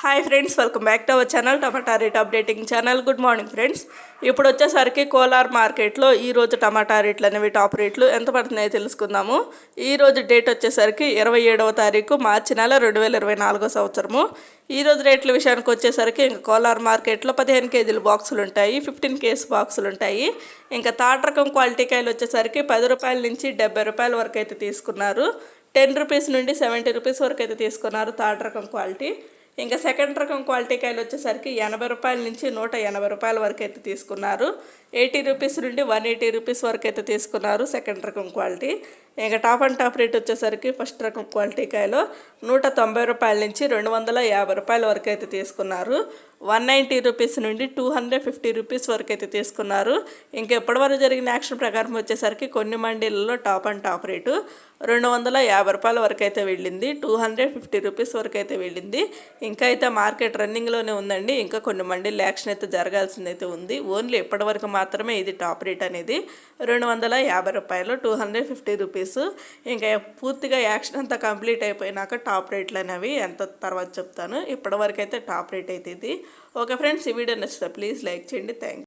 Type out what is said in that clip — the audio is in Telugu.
Hi friends, welcome back to our channel tomato rate updating channel. Good morning friends. ఇప్పుడు వచ్చేసరికి కోలార్ మార్కెట్లో ఈరోజు టమాటా రేట్లు అనేవి టాప్ రేట్లు ఎంత పడుతున్నాయో తెలుసుకుందాము. ఈరోజు డేట్ వచ్చేసరికి 27వ తారీఖు మార్చి నెల 2024 సంవత్సరము. ఈరోజు రేట్ల విషయానికి వచ్చేసరికి ఇంకా కోలార్ మార్కెట్లో 15 కేజీల బాక్సులు ఉంటాయి, 15 కేజీ బాక్సులు ఉంటాయి. ఇంకా థర్డ్ రకం క్వాలిటీ కాయలు వచ్చేసరికి 10 రూపాయల నుంచి 70 రూపాయల వరకు అయితే తీసుకున్నారు. 10 రూపీస్ నుండి 70 రూపీస్ వరకు అయితే తీసుకున్నారు థర్డ్ రకం క్వాలిటీ. ఇంకా సెకండ్ రకం క్వాలిటీ కాయలు వచ్చేసరికి 80 రూపాయల నుంచి 180 రూపాయల వరకు అయితే తీసుకున్నారు. 80 రూపీస్ నుండి 180 రూపీస్ వరకు అయితే తీసుకున్నారు సెకండ్ రకం క్వాలిటీ. ఇంకా టాప్ అండ్ టాప్ రేట్ వచ్చేసరికి ఫస్ట్ రకం క్వాలిటీ కాయలు 190 రూపాయల నుంచి 250 రూపాయల వరకు అయితే తీసుకున్నారు. 190 రూపీస్ నుండి 250 రూపీస్ వరకు అయితే తీసుకున్నారు. ఇంకా ఎప్పటివరకు జరిగిన యాక్షన్ ప్రకారం వచ్చేసరికి కొన్ని మండీలలో టాప్ అండ్ టాప్ రేటు 250 రూపాయల వరకు అయితే వెళ్ళింది, 250 రూపీస్ వరకు అయితే వెళ్ళింది. ఇంకా అయితే మార్కెట్ రన్నింగ్లోనే ఉందండి. ఇంకా కొన్ని మండీలు యాక్షన్ అయితే జరగాల్సింది అయితే ఉంది. ఓన్లీ ఎప్పటివరకు మాత్రమే ఇది టాప్ రేట్ అనేది 250 రూపాయలు, 250 రూపీస్. ఇంకా పూర్తిగా యాక్షన్ అంతా కంప్లీట్ అయిపోయినాక టాప్ రేట్లు అనేవి ఎంత తర్వాత చెప్తాను. ఇప్పటివరకు అయితే టాప్ రేట్ అయితే ఇది. ఓకే ఫ్రెండ్స్, ఈ వీడియో నచ్చితే ప్లీజ్ లైక్ చేయండి. Thank you.